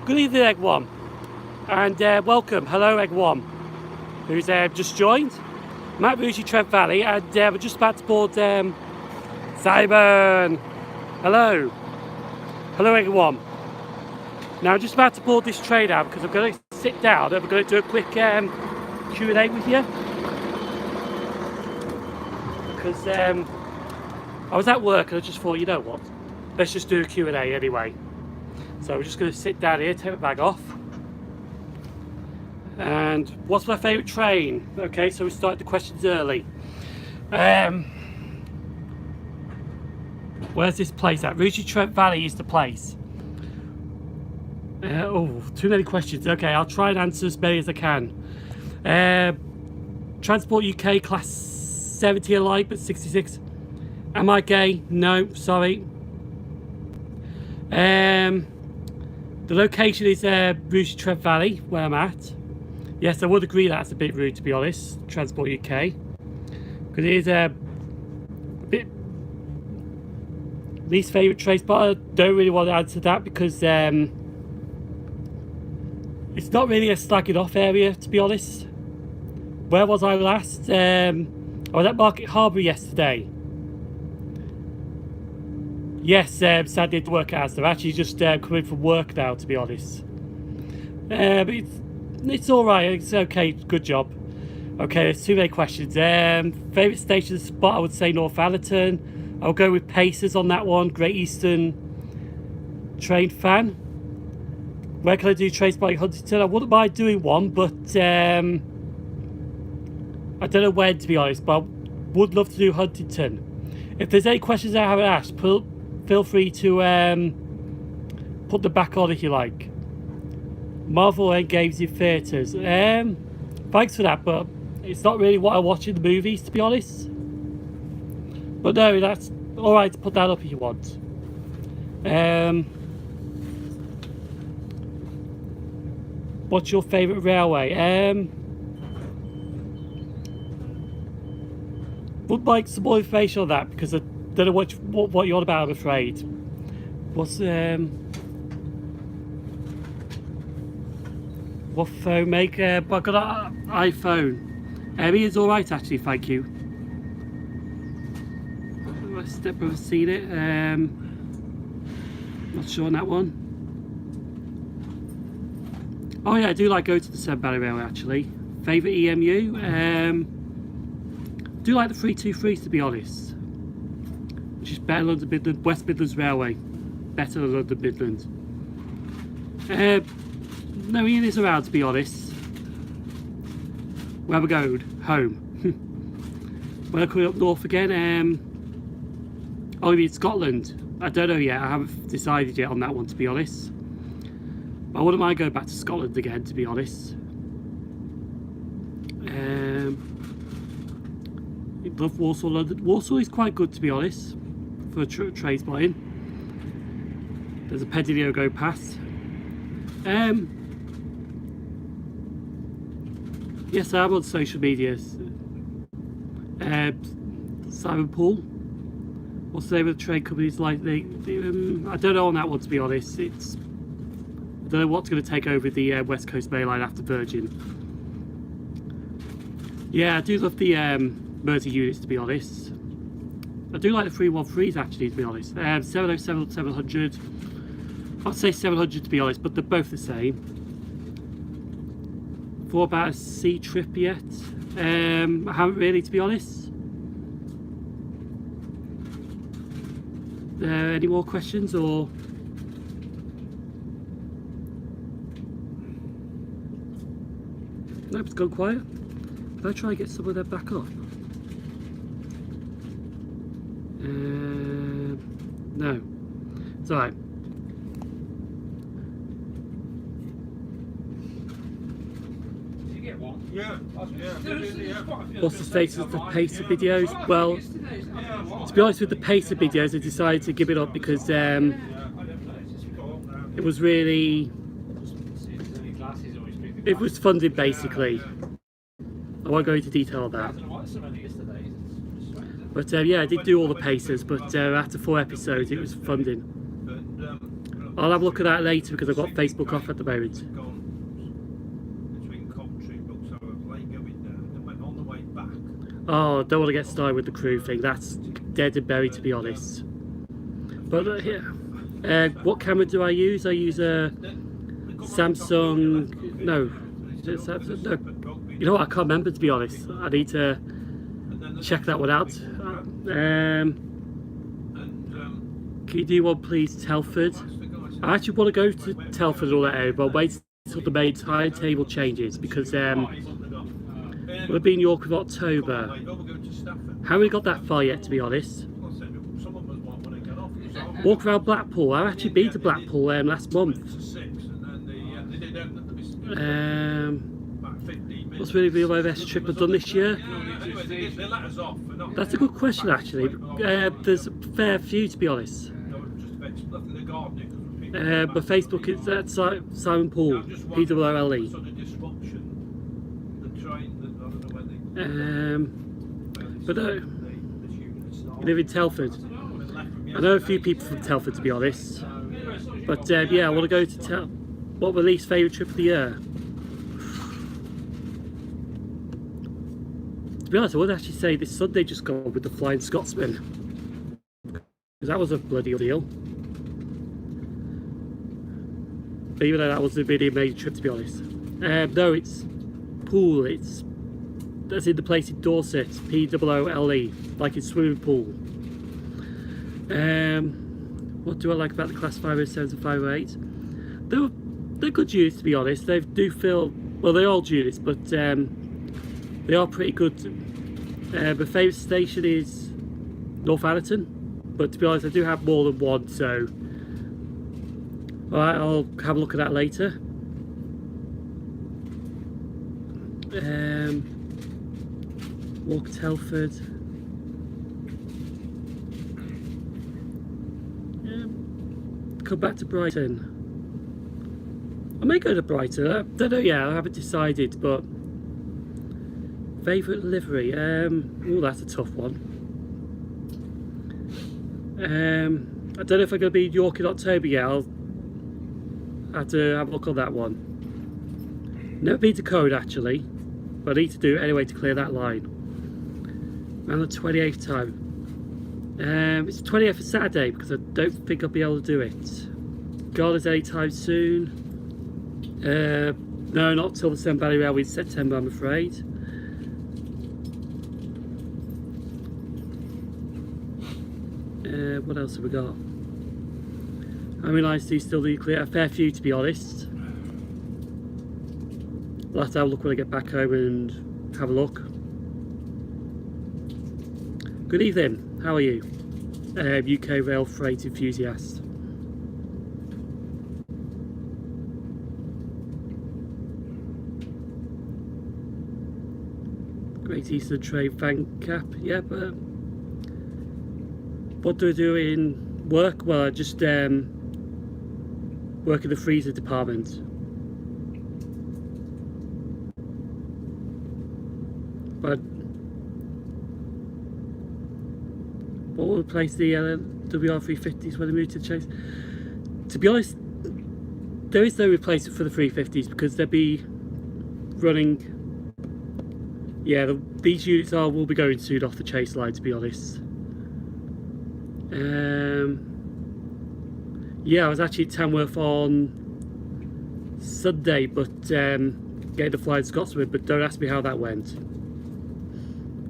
Good evening, Egg One, and welcome. Hello, Egg One, who's just joined. I'm at Sim0nTrains Valley, and we're just about to board Simon. Hello. Hello, Egg One. Now, I'm just about to board this train now because I'm going to sit down and we're going to do a quick Q&A with you. Because I was at work and I just thought, you know what, let's just do a Q&A anyway. So we're just going to sit down here, take my bag off. And what's my favourite train? Okay, so we started the questions early. Where's this place at? Sim0nTrains Valley is the place. Oh, too many questions. Okay, I'll try and answer as many as I can. Transport UK class 70 alike, but 66. Am I gay? No, sorry. The location is Sim0nTrains Valley, where I'm at. Yes, I would agree that's a bit rude, to be honest, Transport UK. Because it is a bit least favourite train, but I don't really want to answer that because it's not really a slagging off area, to be honest. Where was I last? I was at Market Harbour yesterday. Yes, sad did work out. They're actually just coming from work now, to be honest. But it's alright, it's okay, good job. Okay, there's too many questions. Favourite station spot, I would say Northallerton. I'll go with Pacers on that one. Great Eastern train fan. Where can I do train spotting? Huntington? I wouldn't mind doing one, but I don't know when, to be honest, but I would love to do Huntington. If there's any questions I haven't asked, feel free to put them back on if you like. Marvel and games in theatres. Thanks for that, but it's not really what I watch in the movies, to be honest. But no, that's alright to put that up if you want. What's your favourite railway? Would like some more information on that because I don't know what you're on about, I'm afraid. What's what phone maker? But I got an iPhone. It is alright actually, thank you. My stepbrother's seen it. Not sure on that one. Oh yeah, I do like going to the Sim0nTrains Valley Railway actually. Favourite EMU? Do like the 323s, to be honest. Which is better than the West Midlands Railway. Better than London Midlands. No, Ian is around, to be honest. Where am I going? Home. When I'm coming up north again, oh, you mean Scotland? I don't know yet. I haven't decided yet on that one, to be honest. But I wouldn't mind going back to Scotland again, to be honest. I love Warsaw, London. Warsaw is quite good, to be honest, for train spotting. There's a Pedilio go past. Yes, I'm on social media. Simon Paul. What's the name of the train companies like? I don't know on that one, to be honest. I don't know what's going to take over the West Coast Main Line after Virgin. Yeah, I do love the Mersey units, to be honest. I do like the 313s actually, to be honest. 707 or 700. I'd say 700 to be honest, but they're both the same. Thought about a sea trip yet? I haven't really, to be honest. Any more questions or? Nope, it's gone quiet. If I try and get some of them back up. No, it's alright. Yeah. What's the status of the pacer videos? Well, to be honest with the pacer videos, I decided to give it up because it was really, it was funded basically. I won't go into detail on that. But yeah, I did do all the pacers, but after 4 episodes it was funding. I'll have a look at that later because I've got Facebook off at the moment. Oh, don't want to get started with the crew thing. That's dead and buried, to be honest. But what camera do I use? I use a Samsung. No, no. You know what? I can't remember, to be honest. I need to check that one out. Can you do one, please, Telford? I actually want to go to Telford and all that area, but I'll wait until the main timetable changes because we'll be in York in October. Haven't really got that far yet, to be honest. Walk around Blackpool. I've actually been to Blackpool last month. What's really been my best trip I've done this year? That's a good question, actually. There's a fair few, to be honest. But Facebook is Simon Paul, PWLE. But you live in Telford. I know a few people from Telford, to be honest. But yeah, I want to go to what my least favourite trip of the year. To be honest, I would actually say this Sunday just gone with the Flying Scotsman. Because that was a bloody deal. But even though that wasn't really a major trip, to be honest. No, it's pool. That's in the place in Dorset. PWOLE, like it's swimming pool. What do I like about the Class 507s and 508s? They're good units, to be honest. They do feel, well, they're old units, but they are pretty good. My favourite station is Northallerton, but to be honest, I do have more than one, so alright, I'll have a look at that later. Walk Telford. Come back to Brighton. I may go to Brighton. I don't know yet. I haven't decided. But favourite livery. Oh, that's a tough one. I don't know if I'm going to be in York in October yet. I'll have to have a look on that one. Never been to Code actually, but I need to do it anyway to clear that line. Around the 28th time. It's the 20th for Saturday because I don't think I'll be able to do it. Gardens anytime soon. No, not till the Severn Valley Railway in September, I'm afraid. What else have we got? How many lines do you still do clear? A fair few, to be honest. I'll have to have a look when I get back home and have a look. Good evening, how are you? UK rail freight enthusiast. Great Eastern Train fan cap, yeah, but what do I do in work? Well, I just work in the freezer department. But what will replace the WR350s when they move to the Chase? To be honest, there is no replacement for the 350s because they'll be running. Yeah, these units will be going soon off the Chase line, to be honest. Yeah, I was actually at Tamworth on Sunday, but getting the Flying Scotsman, but don't ask me how that went.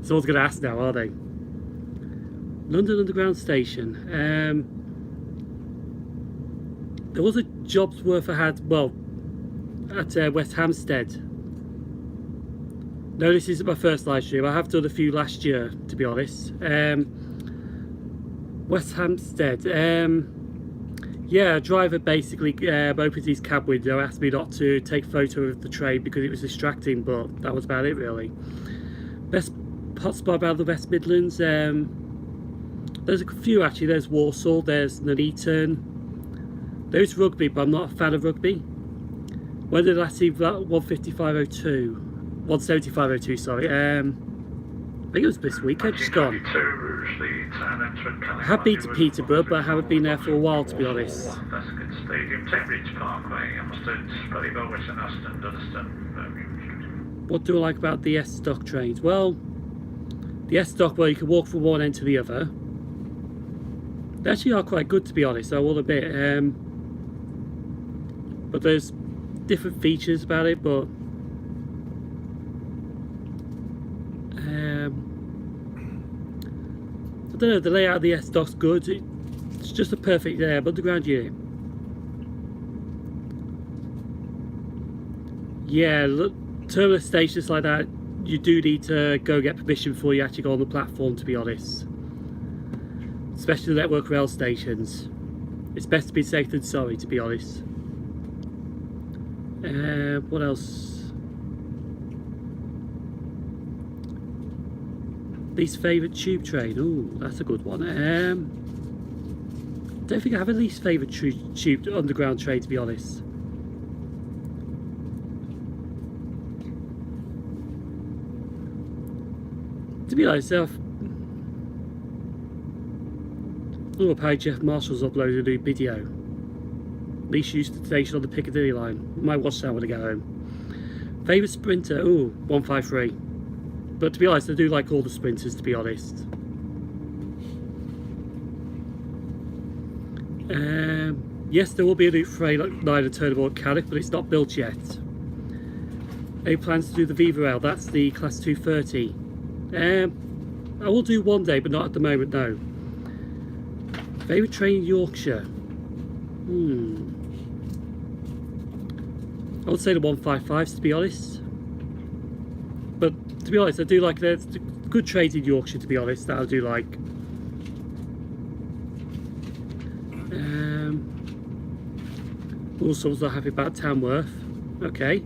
Someone's going to ask now, are they? London Underground Station. There was a job's worth I had, well, at West Hampstead. No, this isn't my first live stream. I have done a few last year, to be honest. West Hampstead. Yeah, a driver basically opened his cab window, asked me not to take a photo of the train because it was distracting, but that was about it really. Best hotspot around the West Midlands. There's a few actually. There's Walsall, there's Nuneaton. There's rugby, but I'm not a fan of rugby. When did I see that? 155.02, 175.02, sorry. I think it was this weekend just gone. I have been to Peterborough, but I haven't been there for a while, to be honest. What do I like about the S-Stock trains? Well, the S-Stock, well, you can walk from one end to the other. They actually are quite good, to be honest, I will admit. But there's different features about it, but I don't know, the layout of the S-Stock's good. It's just a perfect underground unit. Yeah, look, terminal stations like that, you do need to go get permission before you actually go on the platform, to be honest. Especially the network rail stations. It's best to be safe than sorry, to be honest. What else? Least favourite tube train. Ooh, that's a good one. Don't think I have a least favourite tube underground train, to be honest. To be honest, apparently Jeff Marshall's uploaded a new video. Least used station on the Piccadilly line. Might watch that when I get home. Favourite sprinter? Ooh, 153. But to be honest, I do like all the sprinters, to be honest. Yes, there will be a new Freightliner turnable at Cardiff, but it's not built yet. Any plans to do the Viva Rail? That's the Class 230. I will do one day, but not at the moment, no. Favourite train in Yorkshire? I would say the 155s, to be honest. But to be honest, I do like there's good trains in Yorkshire, to be honest, that I do like. Also, was not happy about Tamworth. Okay.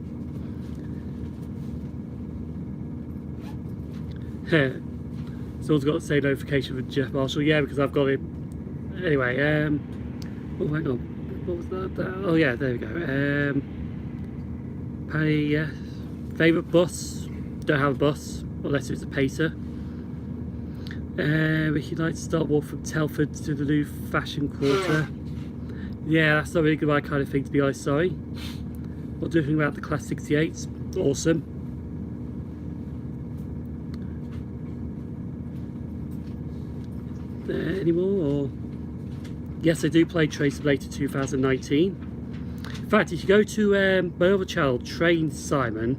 Someone's got to say notification for Jeff Marshall. Yeah, because I've got it. Anyway, oh, hang on. What was that? Oh, yeah, there we go. Paddy, yes. Favourite bus? Don't have a bus, unless it's a pacer. Ricky likes to start walk from Telford to the new Fashion Quarter. Yeah, that's not really my kind of thing, to be honest, sorry. What do you think about the Class 68s? Awesome. Any more? Or... Yes, I do play Train Simulator 2019. In fact, if you go to my other channel, Trains Simon,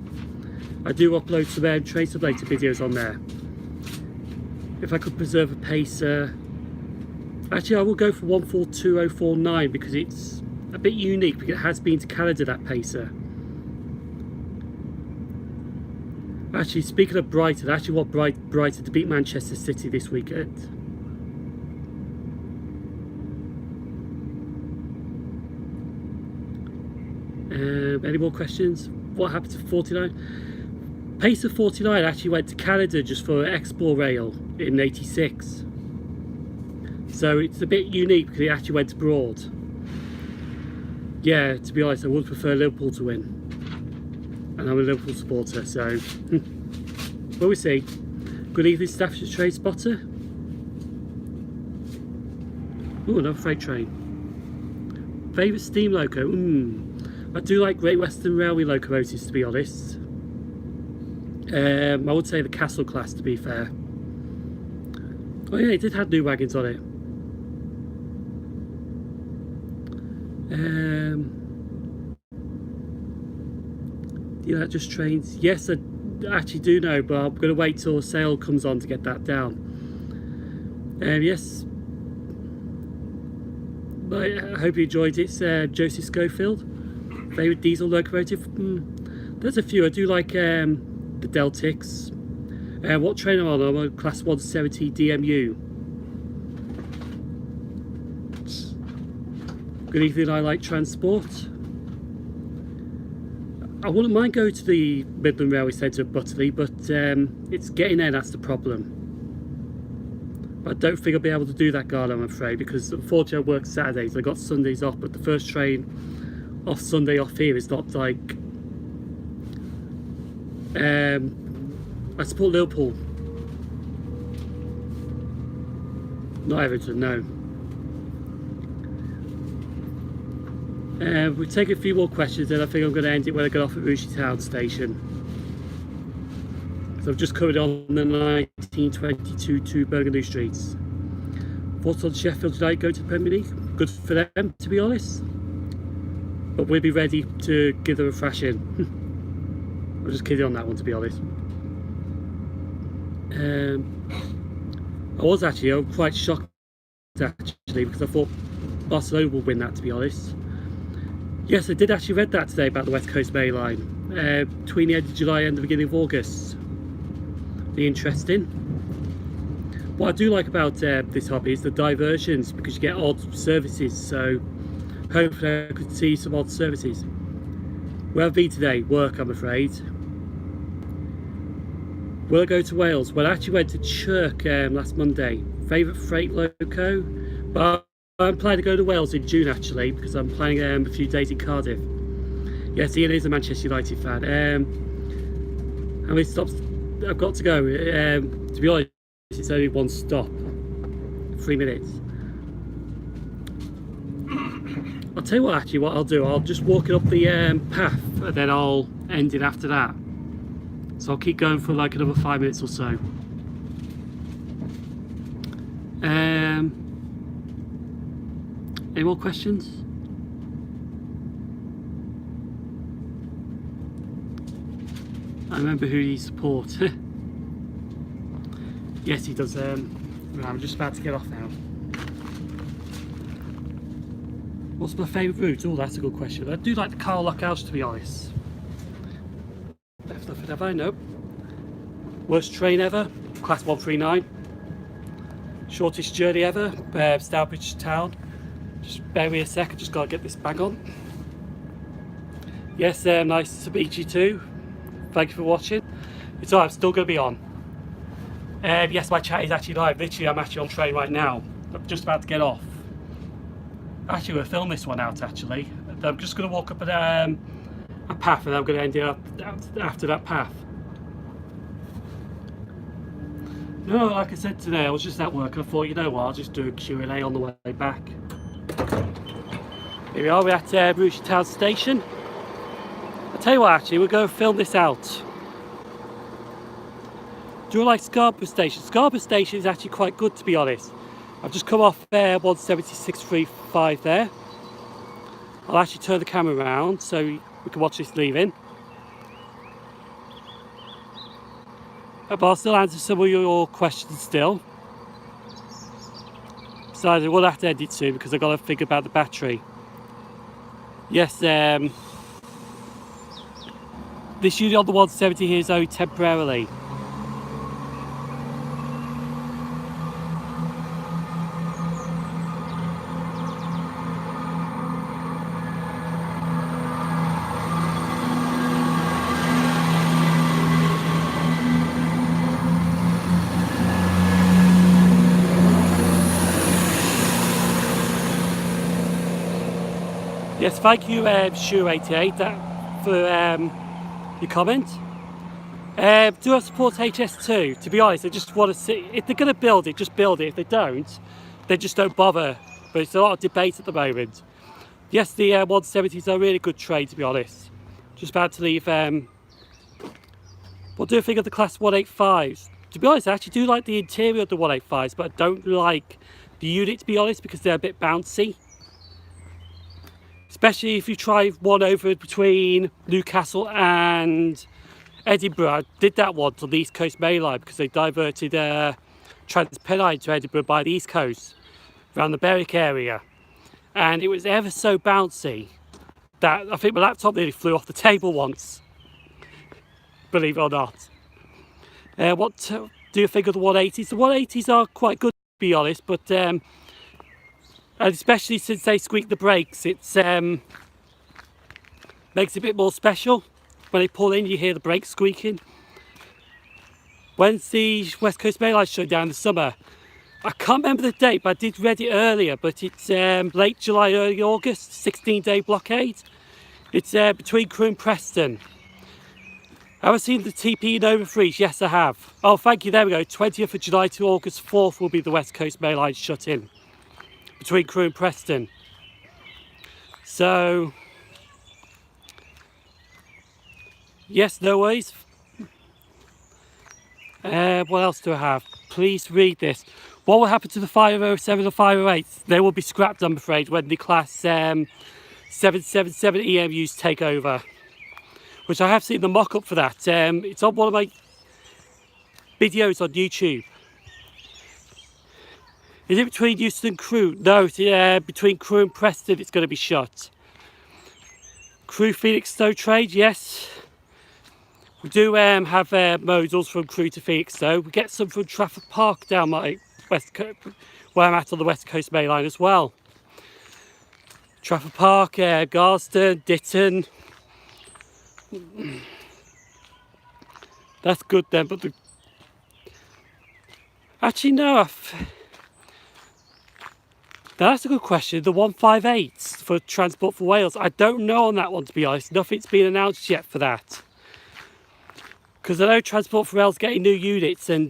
I do upload some Train Simulator videos on there. If I could preserve a pacer, actually I will go for 142049 because it's a bit unique, because it has been to Canada, that pacer. Actually, speaking of Brighton, I actually want Brighton to beat Manchester City this weekend. Any more questions? What happened to 49? Pacer 49 actually went to Canada just for Explore Rail in '86. So it's a bit unique because it actually went abroad. Yeah, to be honest, I would prefer Liverpool to win. And I'm a Liverpool supporter, so... Well, we see. Good evening, Staffordshire Train Spotter. Ooh, another freight train. Favourite steam loco? I do like Great Western Railway locomotives, to be honest. I would say the Castle class, to be fair. Oh yeah, it did have new wagons on it. Do you like just trains? Yes, I actually do know, but I'm going to wait till a sale comes on to get that down. Yes. I hope you enjoyed it. It's Joseph Schofield. Favourite diesel locomotive? There's a few. I do like the Deltics. What train am I on? I'm on Class 170 DMU. Good evening, I like transport. I wouldn't mind going to the Midland Railway Centre at Butterley, but it's getting there, that's the problem. But I don't think I'll be able to do that, guard, I'm afraid, because unfortunately I work Saturdays. I got Sundays off, but the first train off Sunday off here is not like... I support Liverpool. Not Everton, no. We'll take a few more questions, then I think I'm going to end it when I get off at Rushden Town Station. So I've just covered on the 1922 to Burgundy Streets. Thoughts on Sheffield United going to the Premier League? Good for them, to be honest. But we'll be ready to give them a thrashing. I'm just kidding on that one, to be honest. I'm quite shocked actually, because I thought Barcelona would win that, to be honest. Yes, I did actually read that today about the West Coast Main Line. Between the end of July and the beginning of August. Be interesting. What I do like about this hobby is the diversions, because you get odd services, so hopefully I could see some odd services. Where I've been today, work I'm afraid. Will I go to Wales? Well, I actually went to Chirk last Monday. Favourite freight loco? But I'm planning to go to Wales in June actually, because I'm planning a few days in Cardiff. Yes, Ian is a Manchester United fan. How many stops I've got to go? To be honest, it's only one stop. 3 minutes. I'll tell you what, actually, what I'll do, I'll just walk it up the path, and then I'll end it after that. So I'll keep going for like another 5 minutes or so. Any more questions? I remember who you support. Yes, he does. I'm just about to get off now. What's my favourite route? Oh, that's a good question. I do like the Carl Lockhouse, to be honest. Left nothing, have I? Nope. Worst train ever? Class 139. Shortest journey ever? Stourbridge Town. Just bear me a sec, I just got to get this bag on. Yes, nice to meet you too. Thank you for watching. It's alright, I'm still going to be on. Yes, my chat is actually live. Literally, I'm actually on train right now. I'm just about to get off. Actually, we'll film this one out actually. I'm just going to walk up a path, and I'm going to end it up after that path. No, like I said today, I was just at work and I thought, you know what, I'll just do a Q&A on the way back. Here we are, we're at Rushden Town Station. I'll tell you what, actually, we're going to film this out. Do you like Scarborough Station? Scarborough Station is actually quite good, to be honest. I've just come off 176.35 there. I'll actually turn the camera around so we can watch this leaving. But I'll still answer some of your questions still. Besides, I will have to end it soon because I've got to think about the battery. Yes, this unit on the 170 here is only temporarily. Yes, thank you, Shu88, for your comment. Do I support HS2? To be honest, I just want to see, if they're going to build it, just build it. If they don't, then just don't bother. But it's a lot of debate at the moment. Yes, the 170s are a really good trade, to be honest. Just about to leave. What do you think of the Class 185s? To be honest, I actually do like the interior of the 185s, but I don't like the unit, to be honest, because they're a bit bouncy. Especially if you try one over between Newcastle and Edinburgh. I did that once on the East Coast Main Line because they diverted TransPennine to Edinburgh by the East Coast, around the Berwick area. And it was ever so bouncy that I think my laptop nearly flew off the table once. Believe it or not. What do you think of the 180s? The 180s are quite good, to be honest, but and especially since they squeak the brakes, it makes it a bit more special. When they pull in, you hear the brakes squeaking. When's the West Coast Main Line shut down in the summer? I can't remember the date, but I did read it earlier, but it's late July, early August, 16-day blockade. It's between Crewe and Preston. Have I seen the TP Nova Freeze? Yes, I have. Oh, thank you. There we go. 20th of July to August 4th will be the West Coast Main Line shut in between Crewe and Preston. So, yes, no worries. What else do I have? Please read this. What will happen to the 507 and 508? They will be scrapped, I'm afraid, when the Class 777 EMUs take over. Which I have seen the mock-up for that. It's on one of my videos on YouTube. Is it between Euston and Crewe? No, it's between Crewe and Preston it's going to be shut. Crewe Sim0nTrains, yes. We do have modals from Crewe to Felixstowe. We get some from Trafford Park down my west coast, where I'm at on the West Coast Main Line as well. Trafford Park, Garston, Ditton. That's good then, but actually no. That's a good question. The 158 for Transport for Wales. I don't know on that one, to be honest. Nothing's been announced yet for that. Because I know Transport for Wales getting new units and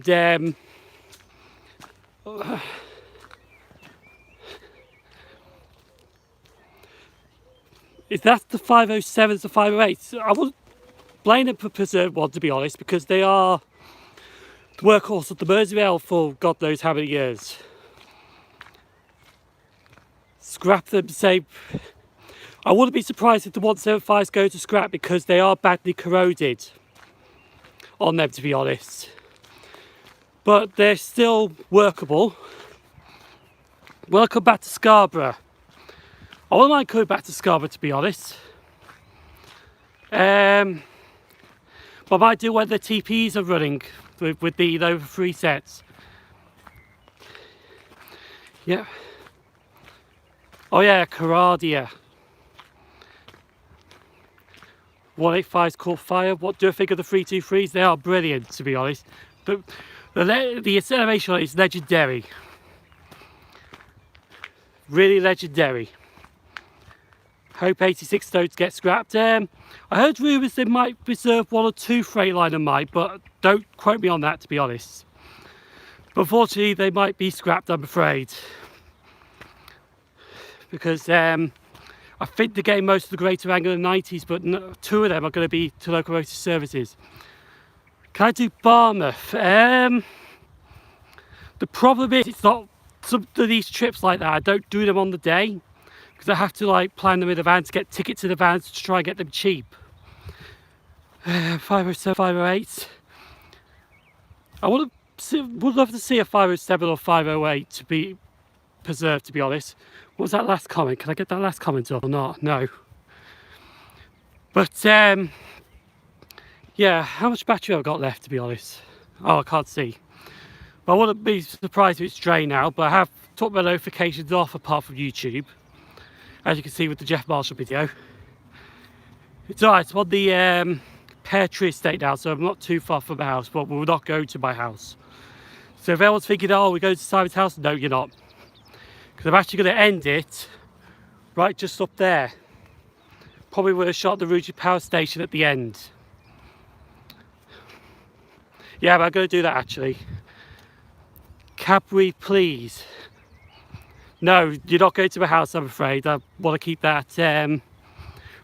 if that's the 507s, the 508s, I wouldn't blame them for preserved one, to be honest, because they are the workhorse of the Merseyrail for God knows how many years. Scrap them, say. I wouldn't be surprised if the 175s go to scrap because they are badly corroded on them, to be honest. But they're still workable. Welcome back to Scarborough. I wouldn't mind coming back to Scarborough, to be honest. But I might do when the TPs are running with the Nova 3 sets. Yeah. Oh yeah, Caradia. 185's called Fire. What do I think of the 323s? They are brilliant, to be honest. But the acceleration on it is legendary. Really legendary. Hope 86 stones get scrapped. I heard rumours they might reserve one or two Freightliner might, but don't quote me on that, to be honest. But unfortunately, they might be scrapped, I'm afraid. Because I think they're getting most of the Greater Anglia 90s, but two of them are going to be to locomotive services. Can I do Barmouth? The problem is, it's not some of these trips like that. I don't do them on the day because I have to like plan them in advance, get tickets in advance to try and get them cheap. 507, 508. I would love to see a 507 or 508 to be preserved, to be honest. What was that last comment? Can I get that last comment up or not? No. But yeah, how much battery have I got left, to be honest? Oh, I can't see. But I wouldn't be surprised if it's drained now, but I have took my notifications off apart from YouTube, as you can see with the Jeff Marshall video. It's alright, I'm on the Pear Tree Estate now, so I'm not too far from my house, but we're not going to my house. So if anyone's thinking, oh, we're going to Simon's house, no, you're not. Because I'm actually going to end it right just up there. Probably would have shot the Rugy Power Station at the end. Yeah, but I'm going to do that actually. Cadbury, please. No, you're not going to my house, I'm afraid. I want to keep that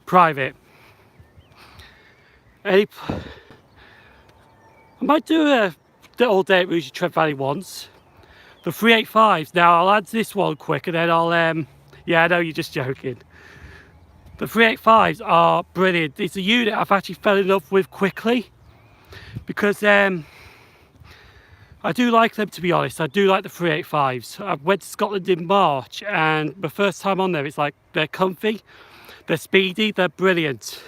private. I might do the all day at Rugy Trent Valley once. The 385s. Now I'll add this one quick and then I'll yeah, I know you're just joking. The 385s are brilliant. It's a unit I've actually fell in love with quickly because I do like them, to be honest. I do like the 385s. I went to Scotland in March and the first time on there, it's like they're comfy, they're speedy, they're brilliant.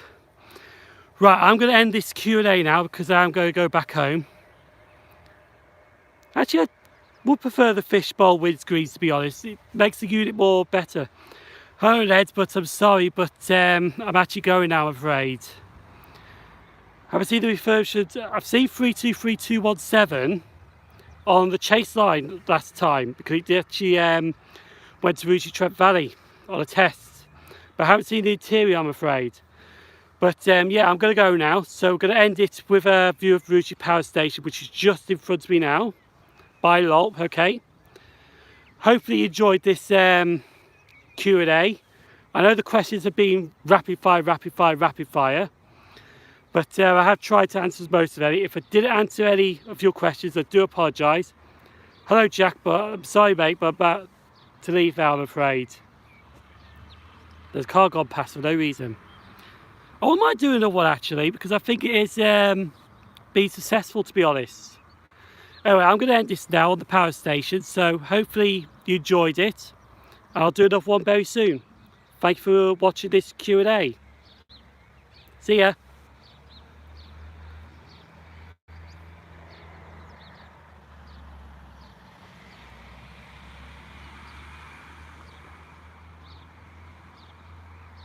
Right, I'm going to end this Q&A now because I'm going to go back home. Actually, I would prefer the fishbowl windscreens, to be honest. It makes the unit more better. Home heads, but I'm sorry, but I'm actually going now, I'm afraid. Have I seen the refurbished? I've seen 323217 on the Chase line last time because it actually went to Rugy Trent Valley on a test. But I haven't seen the interior, I'm afraid. But yeah, I'm going to go now. So I'm going to end it with a view of Ruji Power Station, which is just in front of me now. By Lolp, okay. Hopefully you enjoyed this Q&A. I know the questions have been rapid fire, but I have tried to answer most of any. If I didn't answer any of your questions, I do apologise. Hello Jack, but I'm sorry mate, but I'm about to leave now, I'm afraid. There's a car gone past for no reason. I wouldn't mind doing another one actually, because I think it is been successful, to be honest. Anyway, I'm going to end this now on the power station, so hopefully you enjoyed it. I'll do another one very soon. Thank you for watching this Q&A. See ya.